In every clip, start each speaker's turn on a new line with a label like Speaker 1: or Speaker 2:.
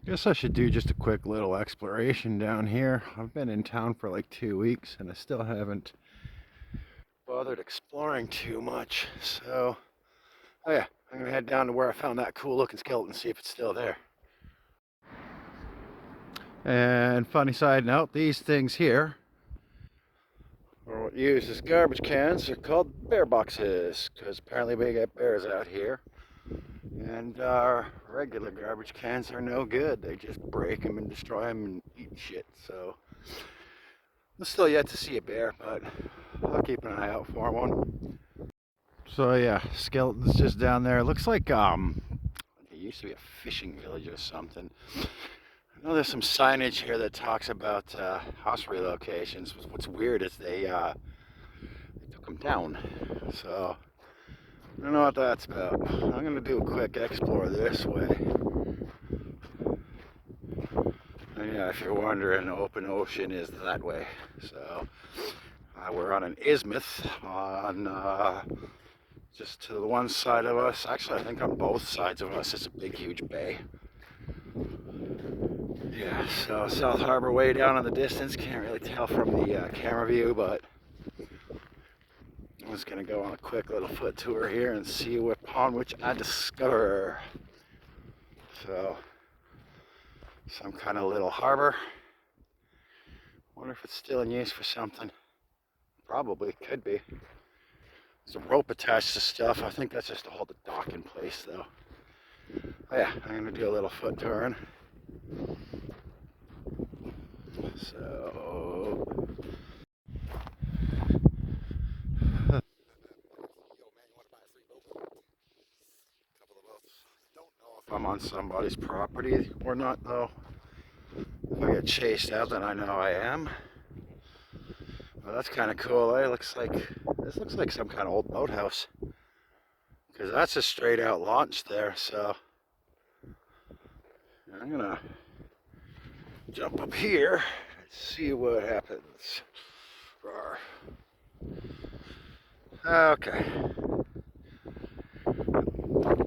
Speaker 1: Guess I should do just a quick little exploration down here. I've been in town for like 2 weeks and I still haven't bothered exploring too much. So, oh yeah, I'm gonna head down to where I found that cool looking skeleton and see if it's still there. And funny side note, these things here are what used as garbage cans. They're called bear boxes because apparently we get bears out here. And our regular garbage cans are no good. They just break them and destroy them and eat shit. So I'm still yet to see a bear, but I'll keep an eye out for one. So yeah, skeleton's just down there. It looks like it used to be a fishing village or something. I know there's some signage here that talks about house relocations. What's weird is they took them down. So I don't know what that's about. I'm gonna do a quick explore this way. And yeah, if you're wondering, open ocean is that way. So we're on an isthmus on just to the one side of us. Actually, I think on both sides of us it's a big, huge bay. Yeah, so South Harbor way down in the distance. Can't really tell from the camera view, but I'm just gonna go on a quick little foot tour here and see what upon which I discover. So, some kind of little harbor. Wonder if it's still in use for something. Probably could be. There's a rope attached to stuff. I think that's just to hold the dock in place, though. Oh yeah, I'm gonna do a little foot touring. So, don't know if I'm on somebody's property or not, though. If I get chased out, then I know I am. Well, that's kind of cool, eh? This looks like some kind of old boathouse. Because that's a straight out launch there, so I'm gonna jump up here and see what happens. Okay.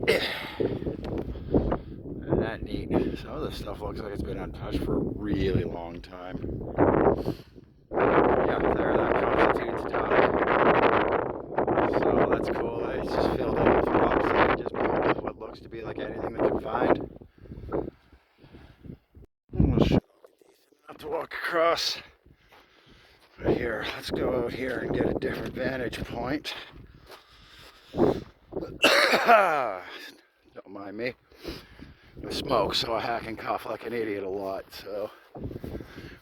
Speaker 1: Isn't that neat? Some of this stuff looks like it's been untouched for a really long time. Yeah, there, that constitutes a dock. So that's cool. It's just filled in with rocks and they just built what looks to be like anything they can find. Have to walk across. Right here, let's go out here and get a different vantage point. Don't mind me. I smoke, so I hack and cough like an idiot a lot. So,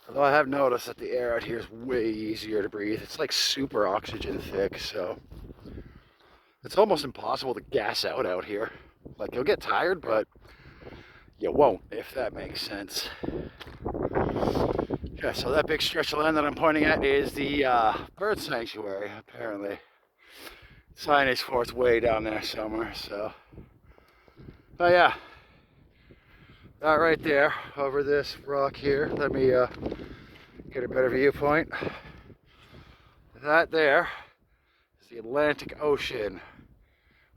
Speaker 1: although I have noticed that the air out here is way easier to breathe. It's like super oxygen thick, so it's almost impossible to gas out here. Like you'll get tired, but you won't, if that makes sense. Yeah, so that big stretch of land that I'm pointing at is the bird sanctuary, apparently. Signage for it's way down there somewhere, so. But yeah, that right there, over this rock here, let me get a better viewpoint. That there is the Atlantic Ocean,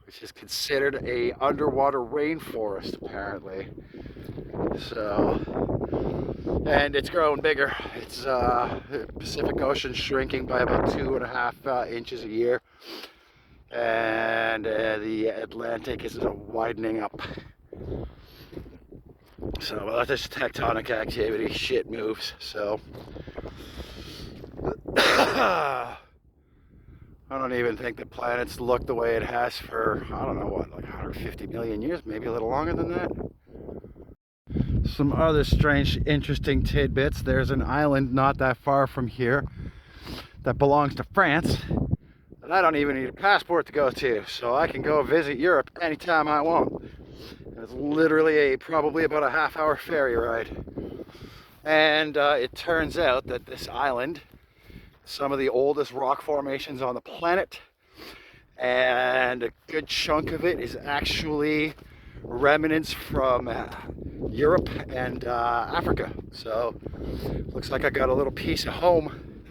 Speaker 1: which is considered a underwater rainforest, apparently. So, and it's growing bigger. It's Pacific Ocean shrinking by about 2.5 inches a year, and the Atlantic is widening up. So well, that's tectonic activity. Shit moves. So I don't even think the planet's looked the way it has for, I don't know what, like 150 million years, maybe a little longer than that. Some other strange, interesting tidbits. There's an island not that far from here that belongs to France that I don't even need a passport to go to, so I can go visit Europe anytime I want. It's literally probably about a half-hour ferry ride. And it turns out that this island, some of the oldest rock formations on the planet, and a good chunk of it is actually remnants from Europe and Africa. So looks like I got a little piece of home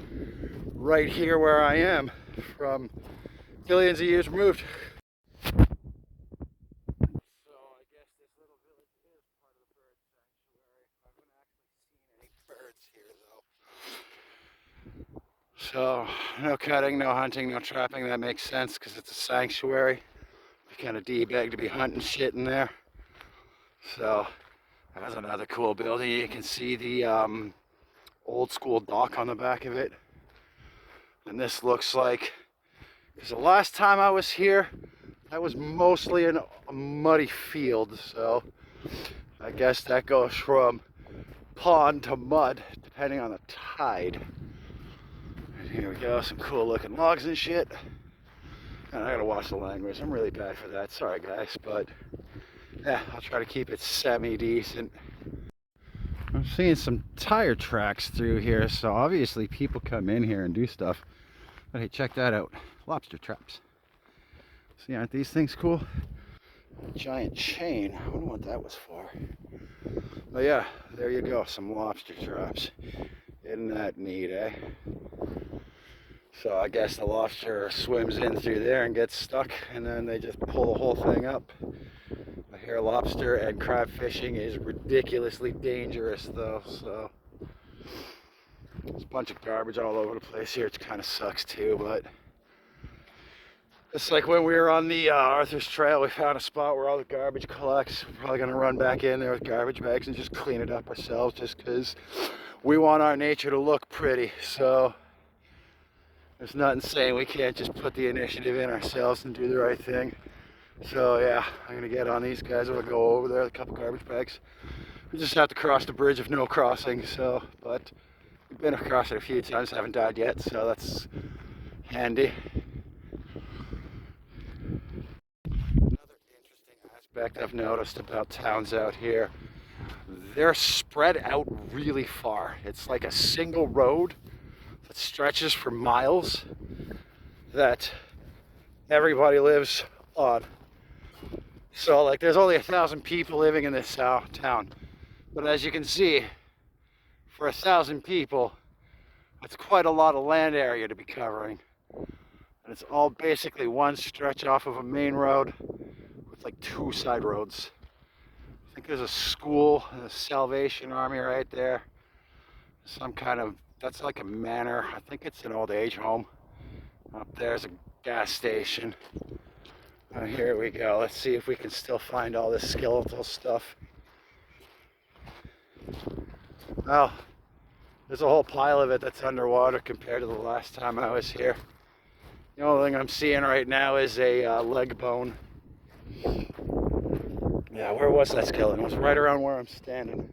Speaker 1: right here where I am from billions of years removed. So I guess this little village is part of the bird sanctuary. So no cutting, no hunting, no trapping. That makes sense because it's a sanctuary. You kind of D-bag to be hunting shit in there. So that's another cool building. You can see the old school dock on the back of it. And this looks like, because the last time I was here, that was mostly a muddy field. So I guess that goes from pond to mud, depending on the tide. And here we go, some cool looking logs and shit. And I gotta watch the language. I'm really bad for that. Sorry guys, but yeah, I'll try to keep it semi-decent. I'm seeing some tire tracks through here, so obviously people come in here and do stuff. But hey, check that out. Lobster traps. See, aren't these things cool? A giant chain. I wonder what that was for. But yeah, there you go. Some lobster traps. Isn't that neat, eh? So I guess the lobster swims in through there and gets stuck, and then they just pull the whole thing up. I hear lobster and crab fishing is ridiculously dangerous though, so there's a bunch of garbage all over the place here. It kind of sucks too, but it's like when we were on the Arthur's Trail, we found a spot where all the garbage collects. We're probably going to run back in there with garbage bags and just clean it up ourselves, just because we want our nature to look pretty. So there's nothing saying we can't just put the initiative in ourselves and do the right thing. So yeah, I'm going to get on these guys. We'll go over there with a couple garbage bags. We just have to cross the bridge of no crossing, so, but we've been across it a few times, haven't died yet, so that's handy. Another interesting aspect I've noticed about towns out here, they're spread out really far. It's like a single road that stretches for miles that everybody lives on. So like there's only 1,000 people living in this town. But as you can see, for 1,000 people, that's quite a lot of land area to be covering. And it's all basically one stretch off of a main road with like 2 side roads. I think there's a school and a Salvation Army right there. Some kind of, that's like a manor. I think it's an old age home. Up there's a gas station. Here we go. Let's see if we can still find all this skeletal stuff. Well, there's a whole pile of it that's underwater compared to the last time I was here. The only thing I'm seeing right now is a leg bone. Yeah, where was that skeleton? It was right around where I'm standing.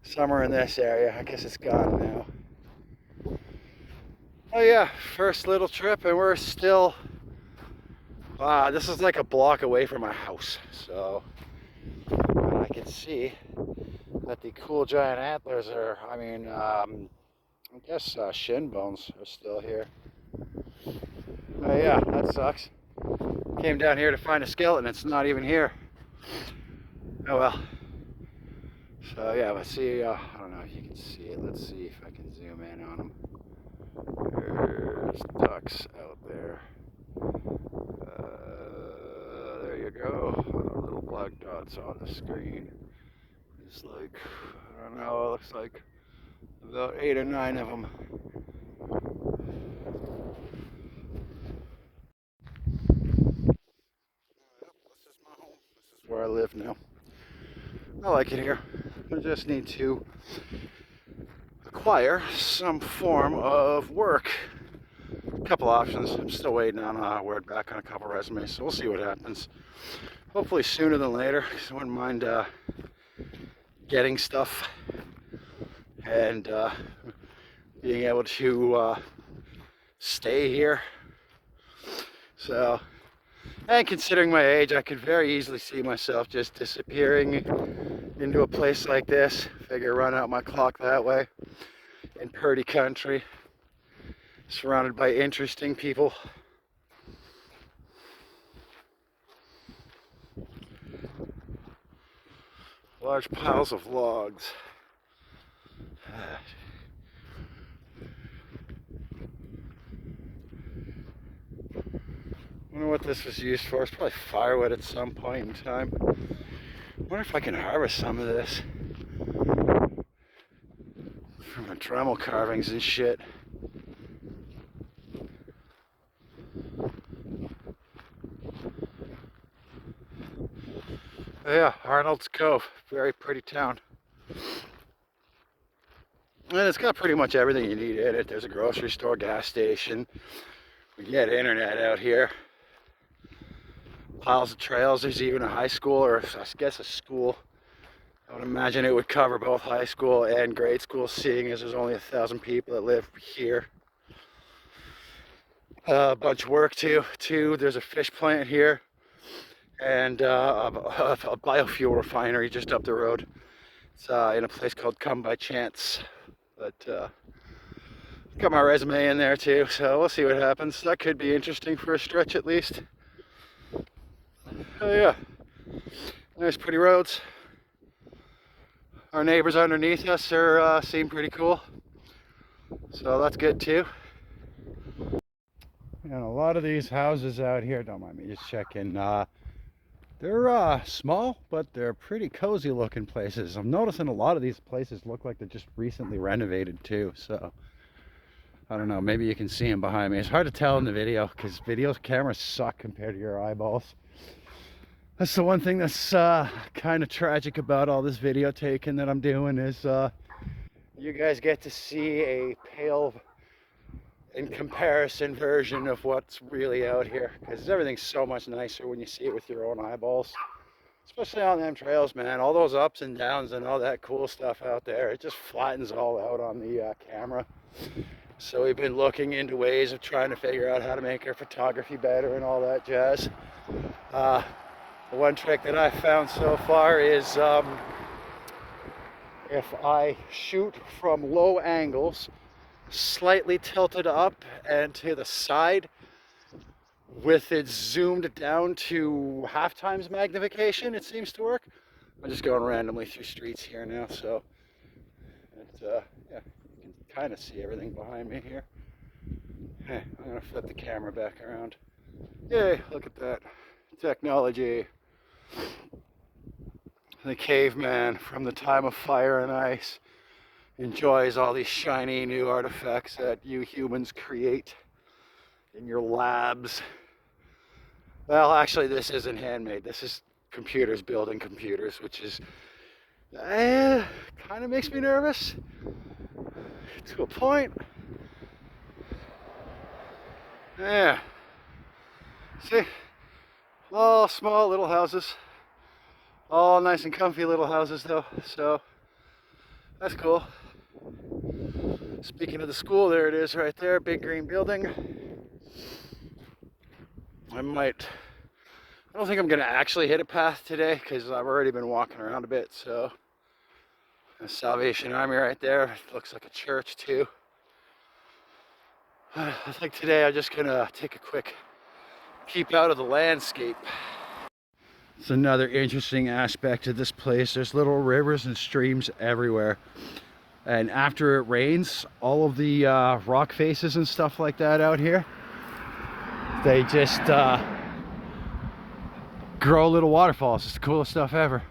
Speaker 1: Somewhere in this area. I guess it's gone now. Oh yeah, first little trip, and we're still... this is like a block away from my house, so I can see that the cool giant antlers are, I mean, I guess shin bones are still here. Oh yeah, that sucks. Came down here to find a skeleton, it's not even here. Oh well. So yeah, let's see, I don't know if you can see it. Let's see if I can zoom in on them. There's ducks out there. There you go. Little black dots on the screen. It's like, I don't know, it looks like about 8 or 9 of them. This is my home. This is where I live now. I like it here. I just need to acquire some form of work. A couple options. I'm still waiting on word back on a couple resumes, so we'll see what happens. Hopefully sooner than later, because I wouldn't mind getting stuff and being able to stay here. So, and considering my age, I could very easily see myself just disappearing into a place like this. Figure run out my clock that way in Purdy country, surrounded by interesting people. Large piles of logs. I wonder what this was used for. It's probably firewood at some point in time. I wonder if I can harvest some of this from my Dremel carvings and shit. Yeah, Arnold's Cove, very pretty town. And it's got pretty much everything you need in it. There's a grocery store, gas station. We get internet out here. Piles of trails. There's even a high school, or I guess a school. I would imagine it would cover both high school and grade school, seeing as there's only 1,000 people that live here. A bunch of work too. There's a fish plant here, and a biofuel refinery just up the road. It's in a place called Come By Chance. But got my resume in there too, so we'll see what happens. That could be interesting for a stretch at least. Oh yeah, nice pretty roads. Our neighbors underneath us are seem pretty cool, so that's good too. And a lot of these houses out here, don't mind me just checking, they're small, but they're pretty cozy looking places. I'm noticing a lot of these places look like they're just recently renovated too, so I don't know, maybe you can see them behind me. It's hard to tell in the video because video cameras suck compared to your eyeballs. That's the one thing that's kind of tragic about all this video taking that I'm doing is you guys get to see a pale in comparison version of what's really out here, because everything's so much nicer when you see it with your own eyeballs, especially on them trails, man. All those ups and downs and all that cool stuff out there, it just flattens all out on the camera. So we've been looking into ways of trying to figure out how to make our photography better and all that jazz. The one trick that I found so far is if I shoot from low angles, slightly tilted up and to the side, with it zoomed down to half times magnification, it seems to work. I'm just going randomly through streets here now, so yeah, you can kind of see everything behind me here. Hey, I'm gonna flip the camera back around. Yay, look at that technology. The caveman from the time of fire and ice enjoys all these shiny new artifacts that you humans create in your labs. Well, actually, this isn't handmade. This is computers building computers, which is kind of makes me nervous to a point. Yeah. See, all small little houses, all nice and comfy little houses though, so that's cool. Speaking of the school, there it is right there, big green building. I don't think I'm gonna actually hit a path today because I've already been walking around a bit. So the Salvation Army right there, looks like a church too. I think today I'm just gonna take a quick peep out of the landscape. It's another interesting aspect of this place. There's little rivers and streams everywhere. And after it rains, all of the rock faces and stuff like that out here, they just grow little waterfalls. It's the coolest stuff ever.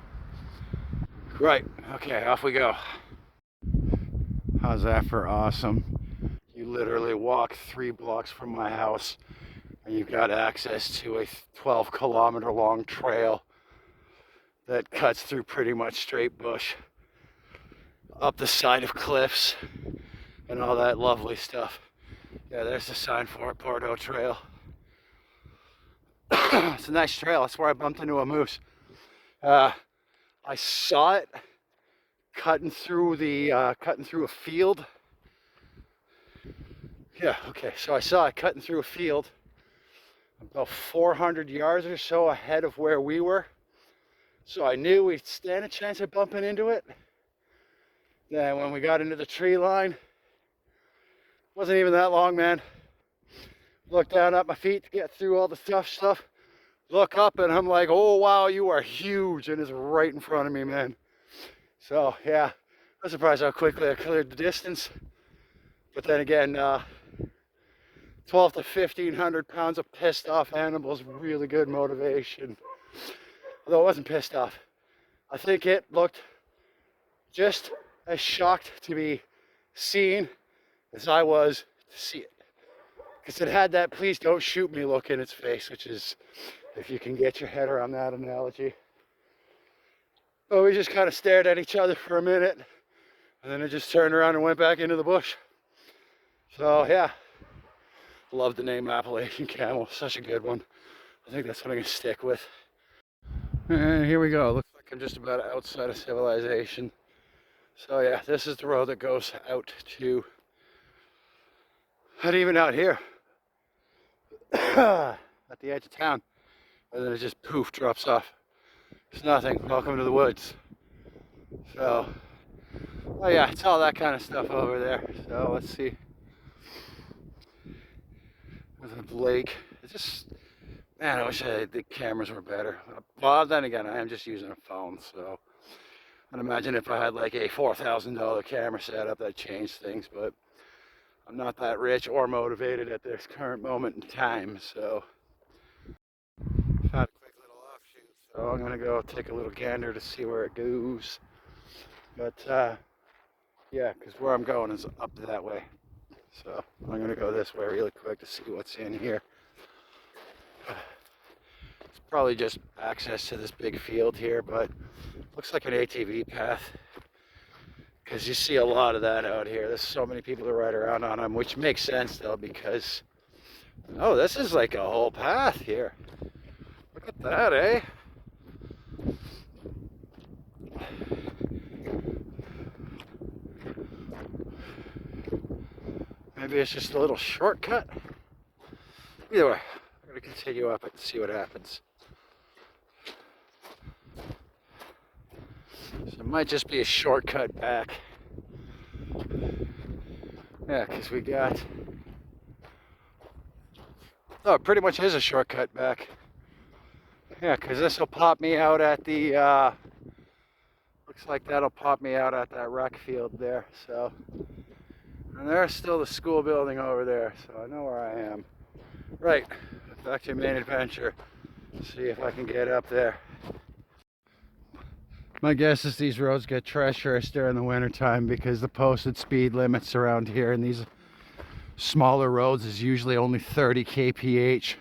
Speaker 1: Right, okay, off we go. How's that for awesome? You literally walk 3 blocks from my house and you've got access to a 12-kilometer long trail that cuts through pretty much straight bush, up the side of cliffs, and all that lovely stuff. Yeah, there's the sign for it, Bordeaux Trail. It's a nice trail. That's where I bumped into a moose. I saw it cutting through a field. Yeah, okay, so I saw it cutting through a field about 400 yards or so ahead of where we were. So I knew we'd stand a chance of bumping into it. Then when we got into the tree line, wasn't even that long, man. Look down at my feet to get through all the tough stuff. Look up and I'm like, oh wow, you are huge, and it's right in front of me, man. So yeah, I'm surprised how quickly I cleared the distance. But then again, 12 to 1,500 pounds of pissed off animals, really good motivation. Although I wasn't pissed off. I think it looked just as shocked to be seen as I was to see it. Because it had that please don't shoot me look in its face, which is, if you can get your head around that analogy. But we just kind of stared at each other for a minute, and then it just turned around and went back into the bush. So yeah, love the name Appalachian Camel, such a good one. I think that's what I'm gonna stick with. And here we go. Looks like I'm just about outside of civilization. So yeah, this is the road that goes out to, not even out here, at the edge of town. And then it just poof, drops off. It's nothing. Welcome to the woods. So, oh yeah, it's all that kind of stuff over there. So let's see. There's a lake. It's just, man, I wish the cameras were better. Well, then again, I am just using a phone, so I'd imagine if I had like a $4,000 camera setup, that'd change things, but I'm not that rich or motivated at this current moment in time, so I've had a quick little offshoot, so I'm gonna go take a little gander to see where it goes. But yeah, because where I'm going is up that way, so I'm gonna go this way really quick to see what's in here. It's probably just access to this big field here, but looks like an ATV path, because you see a lot of that out here. There's so many people that ride around on them, which makes sense though, because oh, this is like a whole path here. Look at that, eh? Maybe it's just a little shortcut. Either way, I'm gonna continue up and see what happens. So it might just be a shortcut back. Yeah, because we got, oh, it pretty much is a shortcut back. Yeah, because this will pop me out at the, looks like that'll pop me out at that rec field there. So, and there's still the school building over there, so I know where I am. Right, back to main adventure. See if I can get up there. My guess is these roads get treacherous during the winter time because the posted speed limits around here in these smaller roads is usually only 30 kph.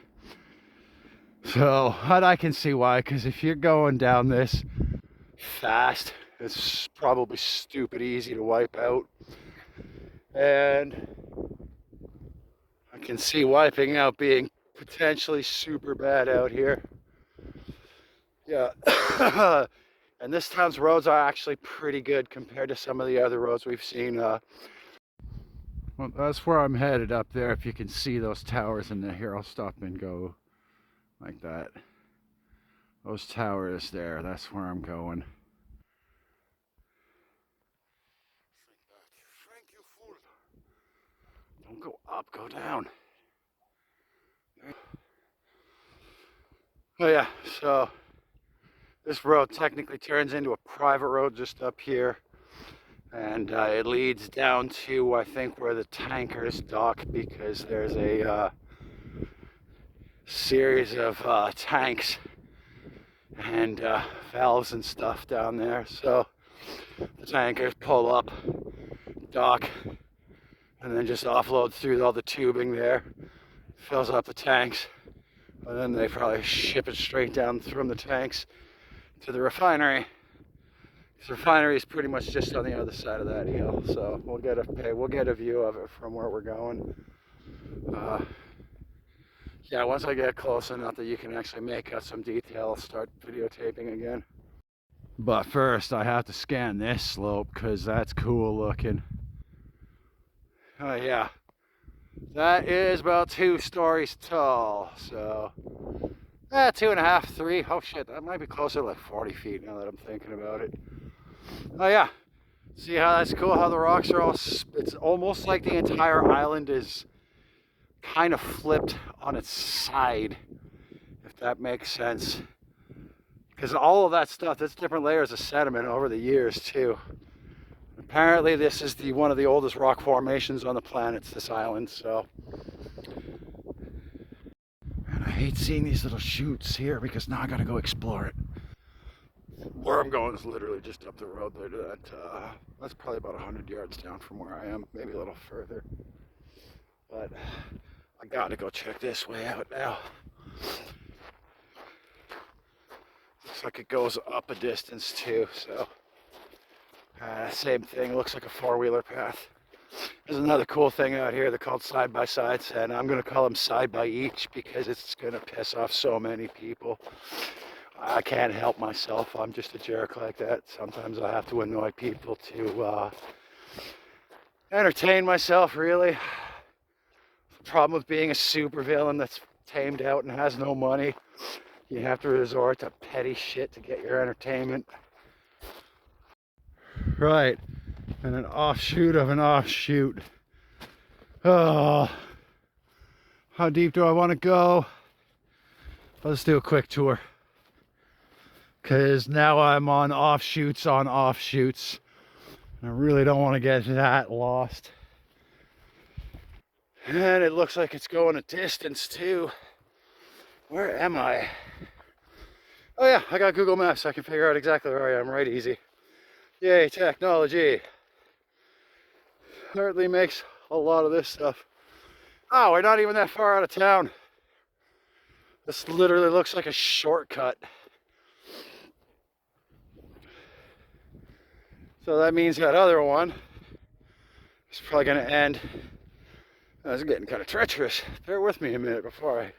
Speaker 1: So, and I can see why, because if you're going down this fast, it's probably stupid easy to wipe out. And I can see wiping out being potentially super bad out here. Yeah. And this town's roads are actually pretty good compared to some of the other roads we've seen. Well, that's where I'm headed up there. If you can see those towers in there. Here, I'll stop and go like that. Those towers there, that's where I'm going. Frank, you fool. Don't go up, go down. Oh yeah, so this road technically turns into a private road just up here, and it leads down to, I think, where the tankers dock, because there's a series of tanks and valves and stuff down there. So the tankers pull up, dock, and then just offload through all the tubing there, fills up the tanks, and then they probably ship it straight down from the tanks to the refinery. The refinery is pretty much just on the other side of that hill, so we'll get a view of it from where we're going. Yeah, once I get close enough that you can actually make out some detail, I'll start videotaping again. But first, I have to scan this slope because that's cool looking. Oh yeah, that is about 2 stories tall. So, 2.5, 3. Oh shit, that might be closer to like 40 feet now that I'm thinking about it. Oh yeah, see how that's cool? How the rocks are all, it's almost like the entire island is kind of flipped on its side, if that makes sense. Because all of that stuff, that's different layers of sediment over the years too. Apparently this is one of the oldest rock formations on the planet, this island, so. And I hate seeing these little chutes here because now I gotta go explore it. Where I'm going is literally just up the road there to that, that's probably about 100 yards down from where I am, maybe a little further. But I gotta go check this way out now. Looks like it goes up a distance too, so same thing, looks like a four-wheeler path. There's another cool thing out here, they're called side-by-sides, and I'm gonna call them side-by-each because it's gonna piss off so many people. I can't help myself, I'm just a jerk like that. Sometimes I have to annoy people to entertain myself, really. The problem with being a supervillain that's tamed out and has no money, you have to resort to petty shit to get your entertainment. Right, and an offshoot of an offshoot. Oh, how deep do I want to go? Let's do a quick tour. Because now I'm on offshoots on offshoots. And I really don't want to get that lost. And it looks like it's going a distance too. Where am I? Oh yeah, I got Google Maps. I can figure out exactly where I am right easy. Yay, technology. Certainly makes a lot of this stuff. Oh, we're not even that far out of town. This literally looks like a shortcut. So that means that other one is probably going to end. This is getting kind of treacherous. Bear with me a minute before I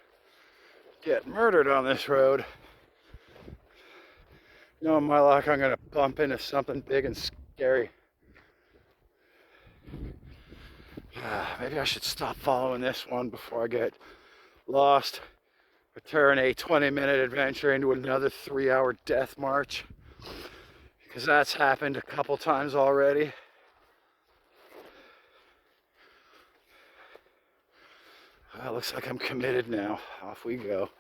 Speaker 1: get murdered on this road. Knowing my luck, I'm going to bump into something big and scary. Maybe I should stop following this one before I get lost. Turn a 20-minute adventure into another 3-hour death march. Because that's happened a couple times already. Well, looks like I'm committed now. Off we go.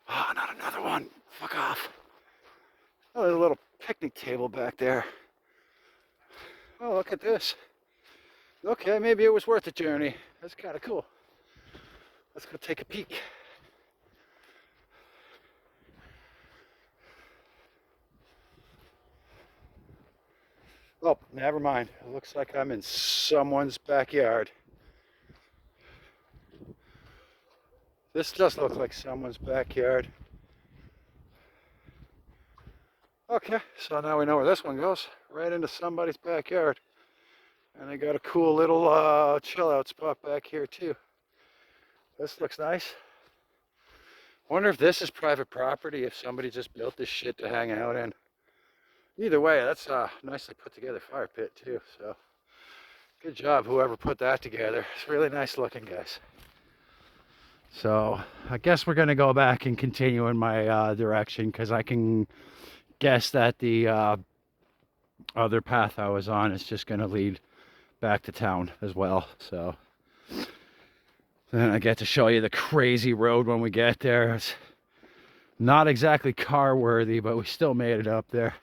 Speaker 1: Oh, not another one. Fuck off. Oh, there's a little picnic table back there. Oh, look at this. Okay, maybe it was worth the journey. That's kind of cool. Let's go take a peek. Oh, never mind. It looks like I'm in someone's backyard. This does look like someone's backyard. Okay, so now we know where this one goes. Right into somebody's backyard. And they got a cool little chill out spot back here too. This looks nice. Wonder if this is private property, if somebody just built this shit to hang out in. Either way, that's a nicely put together fire pit too, so good job whoever put that together. It's really nice looking, guys. So I guess we're gonna go back and continue in my direction because I can guess that the other path I was on is just gonna lead back to town as well. So then I get to show you the crazy road when we get there. It's not exactly car worthy, but we still made it up there.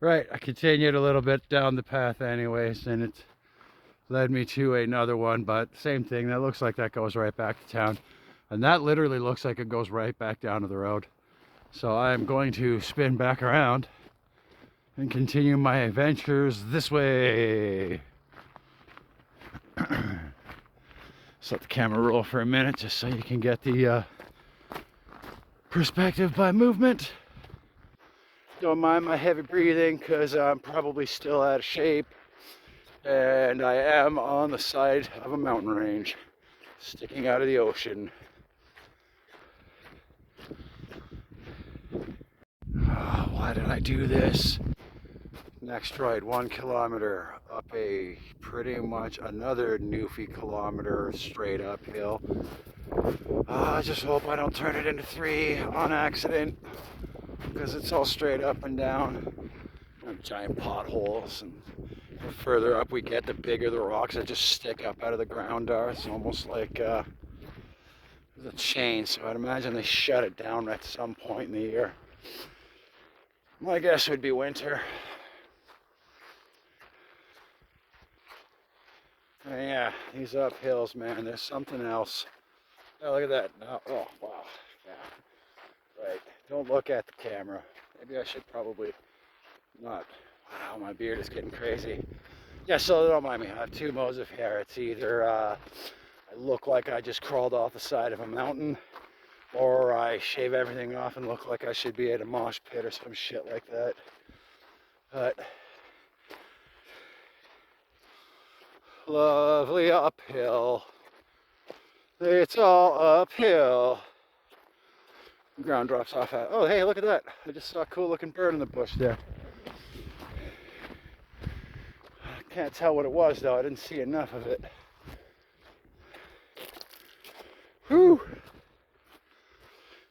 Speaker 1: Right, I continued a little bit down the path anyways, and it led me to another one, but same thing. That looks like that goes right back to town. And that literally looks like it goes right back down to the road. So I'm going to spin back around and continue my adventures this way. Just let the camera roll for a minute just so you can get the perspective by movement. Don't mind my heavy breathing because I'm probably still out of shape. And I am on the side of a mountain range, sticking out of the ocean. Oh, why did I do this? Next ride, 1 kilometer up a pretty much another newfie kilometer straight uphill. I just hope I don't turn it into 3 on accident because it's all straight up and down. Giant potholes, and the further up we get, the bigger the rocks that just stick up out of the ground are. It's almost like there's a chain, so I'd imagine they shut it down at some point in the year. My guess would be winter. And yeah, these uphills, man, there's something else. Oh, look at that. Oh, wow. Yeah. Right. Don't look at the camera. Maybe I should probably not. Wow, my beard is getting crazy. Yeah, so don't mind me. I have 2 modes of hair. It's either I look like I just crawled off the side of a mountain, or I shave everything off and look like I should be at a mosh pit or some shit like that. But lovely uphill. It's all uphill. The ground drops off at. Oh, hey, look at that. I just saw a cool looking bird in the bush there. I can't tell what it was though. I didn't see enough of it. Whew.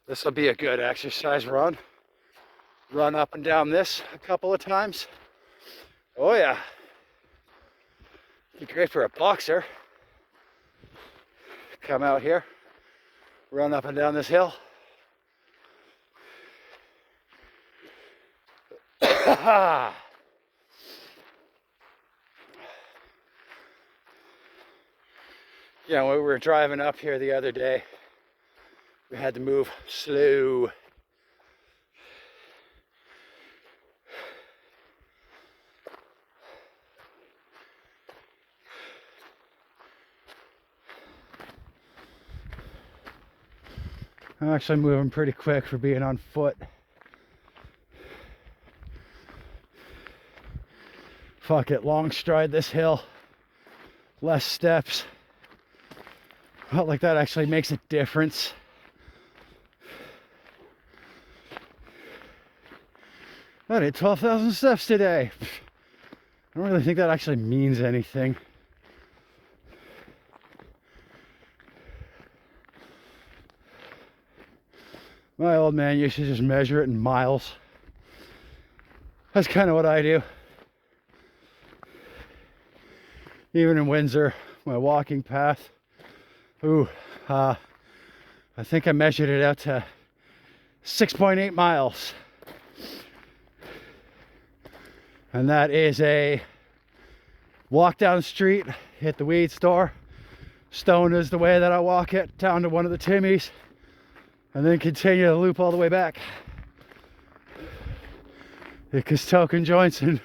Speaker 1: This will be a good exercise run. Run up and down this a couple of times. Oh yeah. Be great for a boxer. Come out here, run up and down this hill. Yeah, when we were driving up here the other day, we had to move slow. I'm actually moving pretty quick for being on foot. Fuck it, long stride this hill, less steps. Felt like that actually makes a difference. I did 12,000 steps today. I don't really think that actually means anything. My old man used to just measure it in miles. That's kind of what I do. Even in Windsor, my walking path. I think I measured it out to 6.8 miles. And that is a walk down the street, hit the weed store. Stone is the way that I walk it, down to one of the Timmies, and then continue the loop all the way back. Because token joints and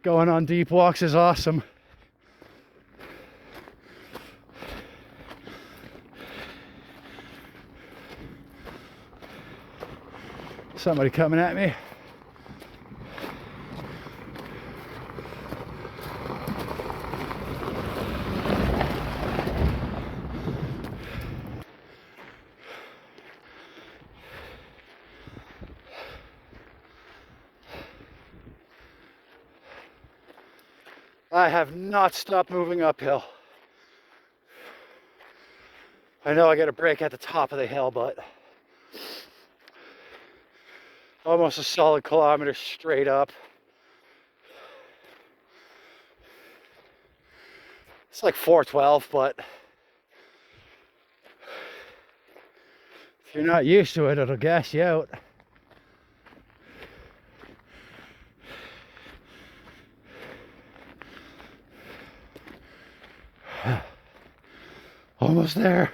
Speaker 1: going on deep walks is awesome. Somebody coming at me. I have not stopped moving uphill. I know I got a break at the top of the hill, but almost a solid kilometer straight up. It's like 412, but if you're not used to it, it'll gas you out. Almost there.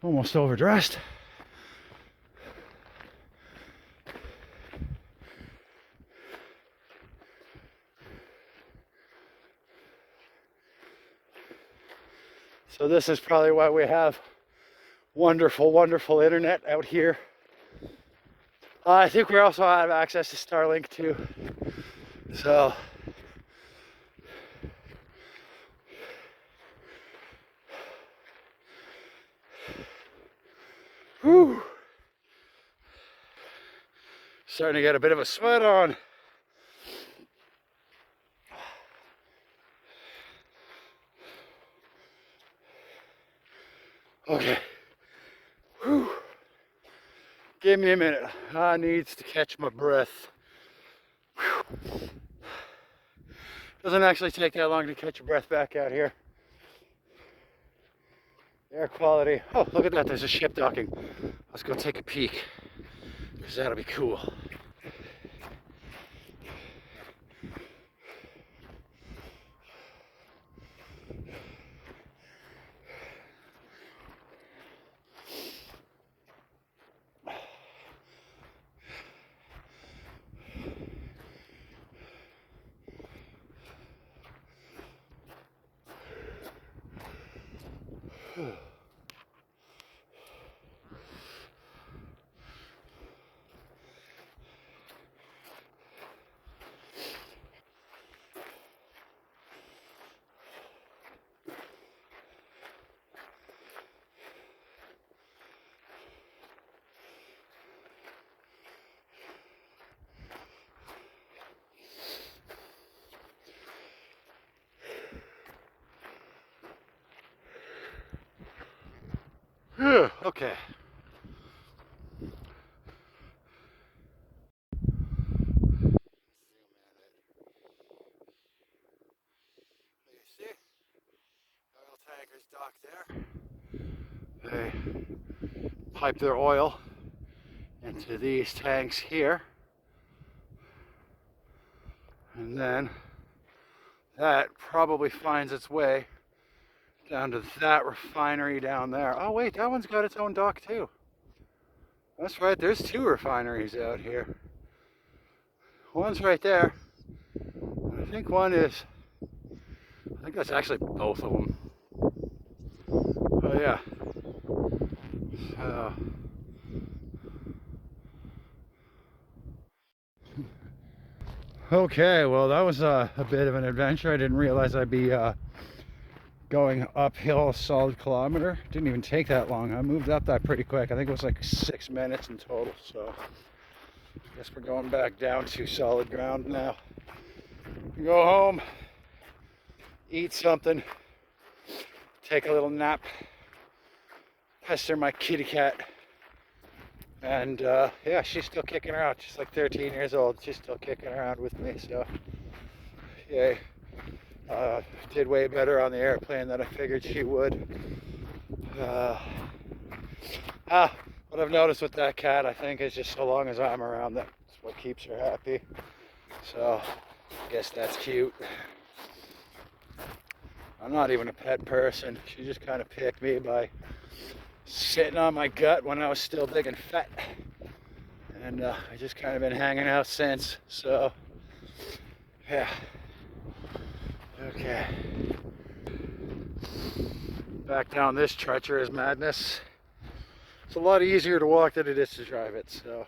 Speaker 1: Almost overdressed. So this is probably why we have wonderful, wonderful internet out here. I think we also have access to Starlink too. So whew. Starting to get a bit of a sweat on. Okay. Whew. Give me a minute. I need to catch my breath. Whew. Doesn't actually take that long to catch your breath back out here. Air quality. Oh, look at that. There's a ship docking. Let's go take a peek, because that'll be cool. Okay. You see? Oil tankers docked there. They pipe their oil into these tanks here. And then that probably finds its way down to that refinery down there. Oh wait, that one's got its own dock too. That's right, there's two refineries out here. One's right there. I think one is, I think that's actually both of them. Oh yeah. So, okay, well that was a bit of an adventure. I didn't realize I'd be going uphill a solid kilometer. Didn't even take that long. I moved up that pretty quick. I think it was like 6 minutes in total. So I guess we're going back down to solid ground now. Go home, eat something, take a little nap, pester my kitty cat, and yeah, she's still kicking around. She's like 13 years old. She's still kicking around with me. So yay. Did way better on the airplane than I figured she would. What I've noticed with that cat, I think, is just so long as I'm around, that's what keeps her happy. So I guess that's cute. I'm not even a pet person. She just kind of picked me by sitting on my gut when I was still big and fat. And I just kind of been hanging out since. So yeah. Okay. Back down this treacherous madness. It's a lot easier to walk than it is to drive it, so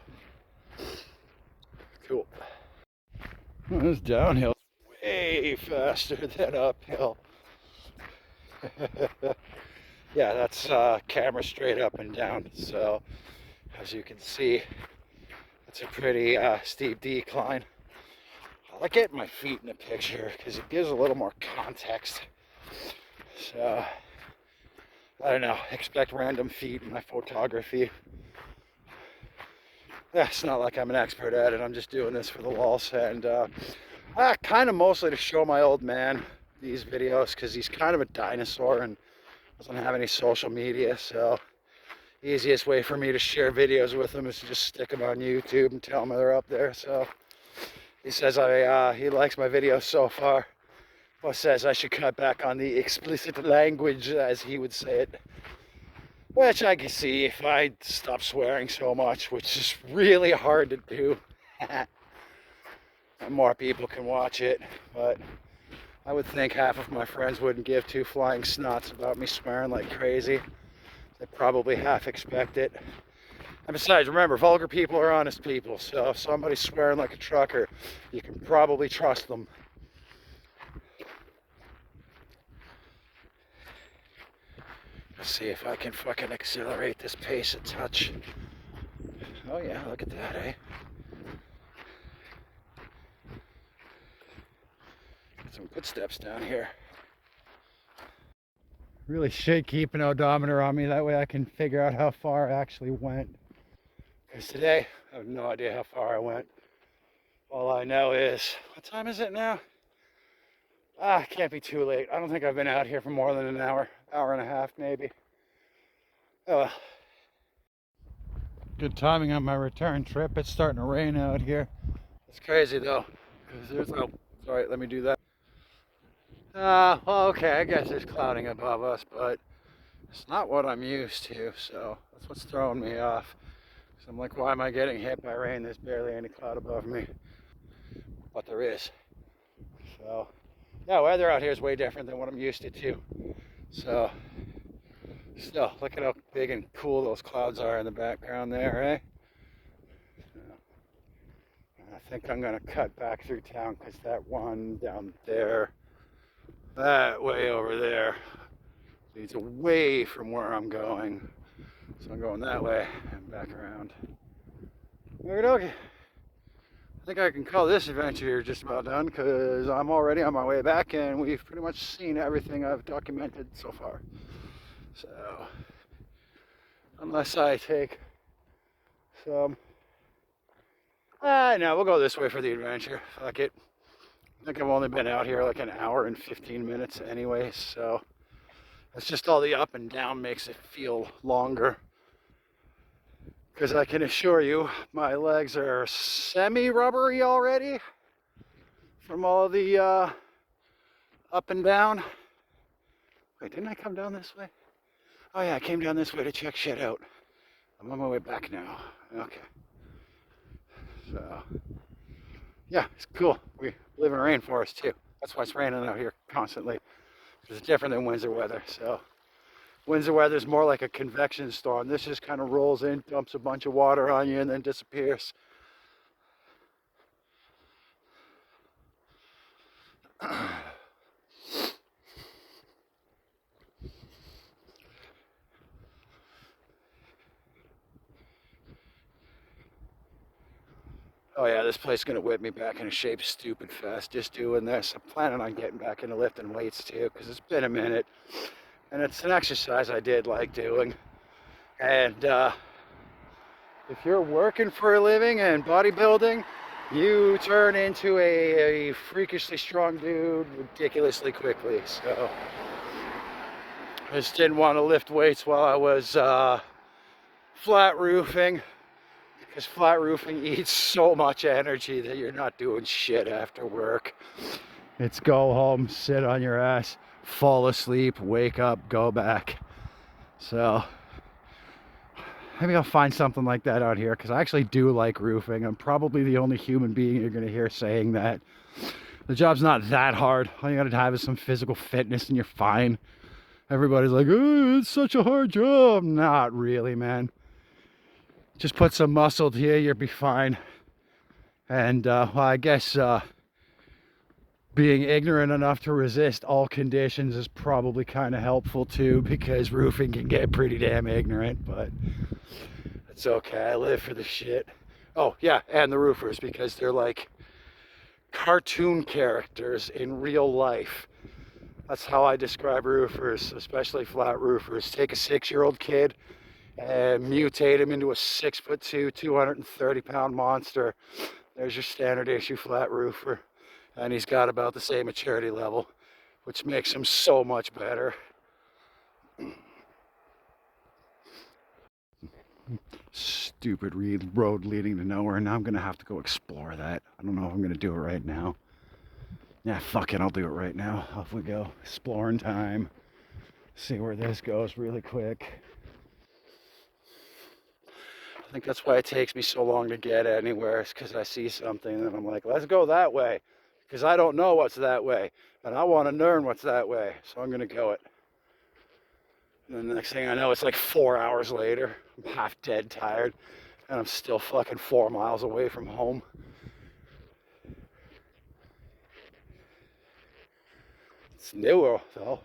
Speaker 1: cool. This downhill way faster than uphill. Yeah, that's camera straight up and down. So as you can see, it's a pretty steep decline. I like getting my feet in the picture because it gives a little more context. So I don't know, expect random feet in my photography. Yeah, it's not like I'm an expert at it. I'm just doing this for the lulz, and kind of mostly to show my old man these videos because he's kind of a dinosaur and doesn't have any social media. So the easiest way for me to share videos with him is to just stick them on YouTube and tell him they're up there. So he says he likes my videos so far, but says I should cut back on the explicit language, as he would say it. Which I can see if I stop swearing so much, which is really hard to do. And more people can watch it, but I would think half of my friends wouldn't give two flying snots about me swearing like crazy. They probably half expect it. And besides, remember, vulgar people are honest people, so if somebody's swearing like a trucker, you can probably trust them. Let's see if I can fucking accelerate this pace a touch. Oh yeah, look at that, eh? Got some footsteps down here. Really should keep an odometer on me, that way I can figure out how far I actually went. Because today, I have no idea how far I went. All I know is, what time is it now? It can't be too late. I don't think I've been out here for more than an hour and a half maybe. Oh well. Good timing on my return trip. It's starting to rain out here. It's crazy though, because there's, oh, sorry, let me do that. Well, okay, I guess there's clouding above us, but it's not what I'm used to, so that's what's throwing me off. So I'm like, why am I getting hit by rain? There's barely any cloud above me, but there is. So yeah, weather out here is way different than what I'm used to too. So Still, look at how big and cool those clouds are in the background there, eh? I think I'm gonna cut back through town because that one down there, that way over there, leads away from where I'm going. So I'm going that way and back around. Okay. I think I can call this adventure just about done because I'm already on my way back and we've pretty much seen everything I've documented so far. So, unless I take some... no, we'll go this way for the adventure. Fuck it. I think I've only been out here like an hour and 15 minutes anyway, so it's just all the up and down makes it feel longer. Because I can assure you, my legs are semi-rubbery already from all the up and down. Wait, didn't I come down this way? Oh yeah, I came down this way to check shit out. I'm on my way back now. Okay. So, yeah, it's cool. We live in a rainforest too. That's why it's raining out here constantly. It's different than winter weather. So, winter weather is more like a convection storm. This just kind of rolls in, dumps a bunch of water on you, and then disappears. Oh yeah, this place is gonna whip me back into shape stupid fast just doing this. I'm planning on getting back into lifting weights too, because it's been a minute. And it's an exercise I did like doing. And if you're working for a living and bodybuilding, you turn into a freakishly strong dude ridiculously quickly. So I just didn't want to lift weights while I was flat roofing. Because flat roofing eats so much energy that you're not doing shit after work. It's go home, sit on your ass, fall asleep, wake up, go back. So maybe I'll find something like that out here because I actually do like roofing. I'm probably the only human being you're going to hear saying that. The job's not that hard. All you got to have is some physical fitness and you're fine. Everybody's like, oh, it's such a hard job. Not really, man. Just put some muscle to you, you'll be fine. And well, I guess being ignorant enough to resist all conditions is probably kind of helpful too, because roofing can get pretty damn ignorant, but it's okay. I live for the shit. Oh yeah, and the roofers, because they're like cartoon characters in real life. That's how I describe roofers, especially flat roofers. Take a 6-year-old kid and mutate him into a 6'2", 230-pound monster. There's your standard issue flat roofer. And he's got about the same maturity level, which makes him so much better. Stupid road leading to nowhere. Now I'm going to have to go explore that. I don't know if I'm going to do it right now. Yeah, fuck it, I'll do it right now. Off we go. Exploring time. See where this goes really quick. I think that's why it takes me so long to get anywhere. It's because I see something and I'm like, let's go that way. Because I don't know what's that way. And I want to learn what's that way. So I'm going to go it. And then the next thing I know, it's like 4 hours later. I'm half dead tired. And I'm still fucking 4 miles away from home. It's newer, though.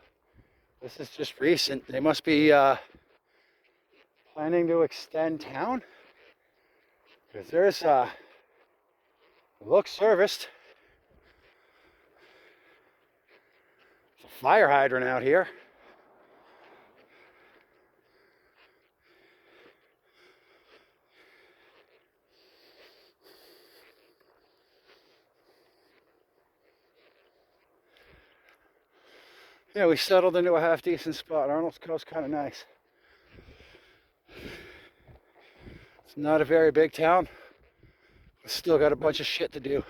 Speaker 1: This is just recent. They must be planning to extend town. Because there's it looks serviced. There's a fire hydrant out here. Yeah, we settled into a half decent spot. Arnold's Cove's kind of nice. It's not a very big town. It's still got a bunch of shit to do.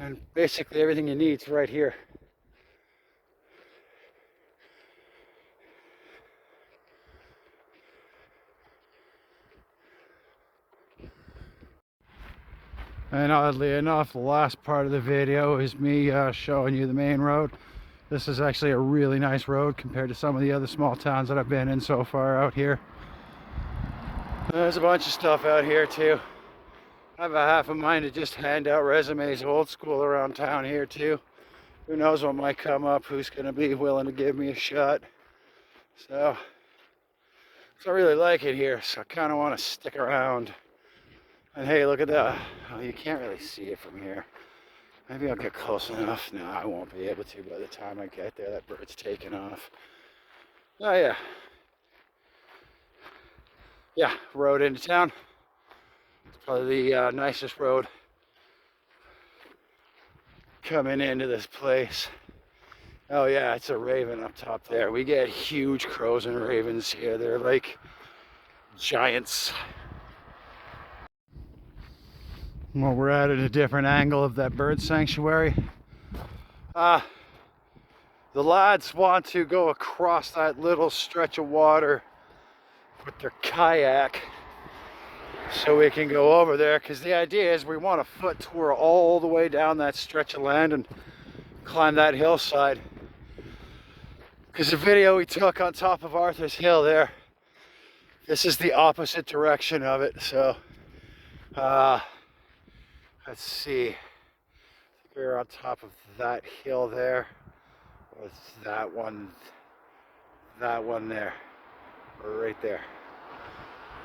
Speaker 1: And basically everything you need is right here. And oddly enough, the last part of the video is me showing you the main road. This is actually a really nice road compared to some of the other small towns that I've been in so far out here. There's a bunch of stuff out here too. I have a half a mind to just hand out resumes old school around town here too. Who knows what might come up, who's going to be willing to give me a shot. So I really like it here, so I kind of want to stick around. And hey, look at that. Oh, you can't really see it from here. Maybe I'll get close enough. No, I won't be able to by the time I get there. That bird's taking off. Oh yeah. Yeah, road into town. It's probably the nicest road coming into this place. Oh yeah, it's a raven up top there. We get huge crows and ravens here. They're like giants. Well, we're at a different angle of that bird sanctuary. The lads want to go across that little stretch of water with their kayak so we can go over there, because the idea is we want a foot tour all the way down that stretch of land and climb that hillside. Because the video we took on top of Arthur's Hill there, this is the opposite direction of it. So let's see, we're on top of that hill there, or it's that one there, or right there.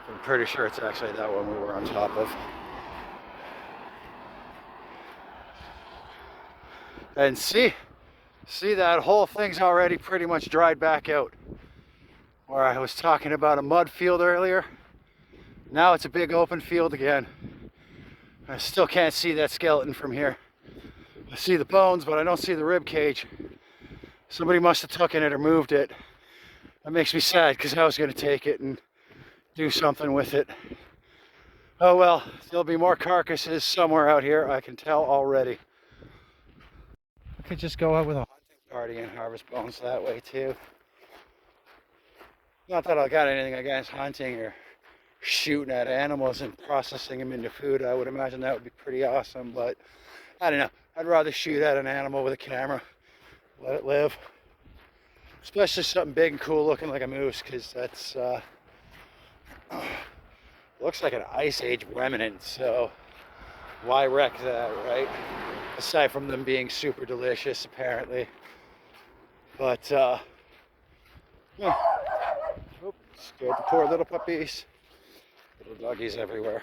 Speaker 1: I'm pretty sure it's actually that one we were on top of. And see that whole thing's already pretty much dried back out. Where I was talking about a mud field earlier, now it's a big open field again. I still can't see that skeleton from here. I see the bones, but I don't see the rib cage. Somebody must have taken it or moved it. That makes me sad, because I was going to take it and do something with it. Oh well, there'll be more carcasses somewhere out here, I can tell already. I could just go out with a hunting party and harvest bones that way too. Not that I got anything against hunting or shooting at animals and processing them into food. I would imagine that would be pretty awesome, but I don't know. I'd rather shoot at an animal with a camera, let it live. Especially something big and cool looking like a moose, because that's looks like an ice age remnant, so why wreck that, right? Aside from them being super delicious apparently. But yeah. Oop, scared the poor little puppies. Little doggies everywhere.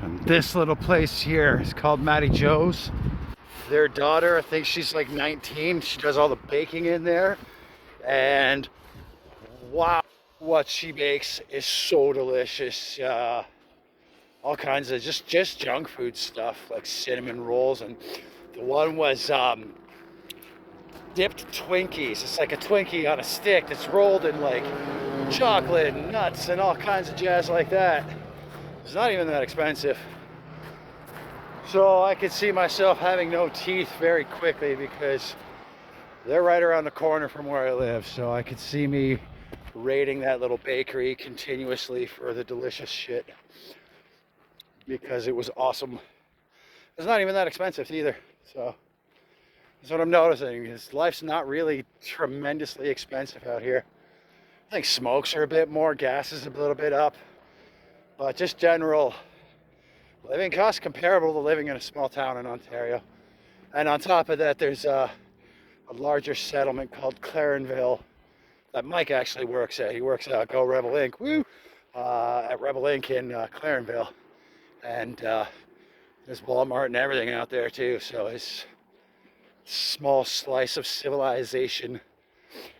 Speaker 1: And this little place here is called Matty Joe's. Their daughter, I think she's like 19, she does all the baking in there, and wow, what she bakes is so delicious. All kinds of just junk food stuff, like cinnamon rolls, and the one was dipped Twinkies. It's like a Twinkie on a stick that's rolled in like chocolate and nuts and all kinds of jazz like that. It's not even that expensive. So I could see myself having no teeth very quickly, because they're right around the corner from where I live. So I could see me raiding that little bakery continuously for the delicious shit, because it was awesome. It's not even that expensive either. So that's what I'm noticing, is life's not really tremendously expensive out here. I think smokes are a bit more, gas is a little bit up, but just general living costs comparable to living in a small town in Ontario. And on top of that, there's a larger settlement called Clarenville that Mike actually works at. He works at Go Rebel Inc. Woo! At Rebel Inc. in Clarenville. And there's Walmart and everything out there too. So it's a small slice of civilization.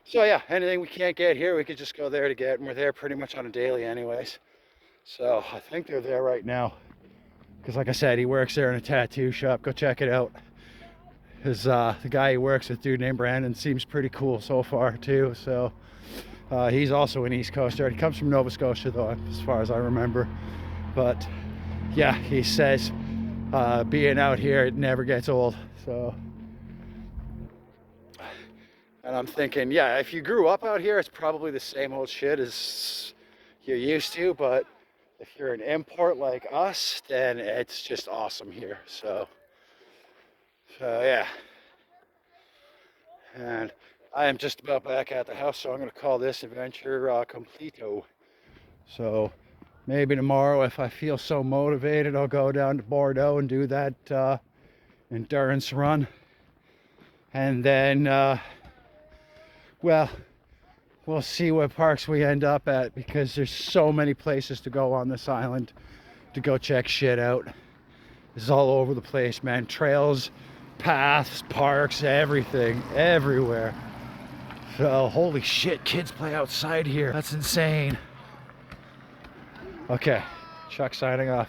Speaker 1: So yeah, anything we can't get here, we could just go there to get. And we're there pretty much on a daily anyways. So I think they're there right now. Because like I said, he works there in a tattoo shop. Go check it out. The guy he works with, dude named Brandon, seems pretty cool so far too. So he's also an East Coaster. He comes from Nova Scotia though, as far as I remember. But yeah, he says being out here, it never gets old. So, and I'm thinking, yeah, if you grew up out here, it's probably the same old shit as you're used to. But if you're an import like us, then it's just awesome here. So yeah. And I am just about back at the house, so I'm going to call this adventure completo. So maybe tomorrow, if I feel so motivated, I'll go down to Bordeaux and do that endurance run. And then, well, we'll see what parks we end up at, because there's so many places to go on this island to go check shit out. This is all over the place, man. Trails, paths, parks, everything, everywhere. So, holy shit, kids play outside here. That's insane. Okay, Chuck signing off.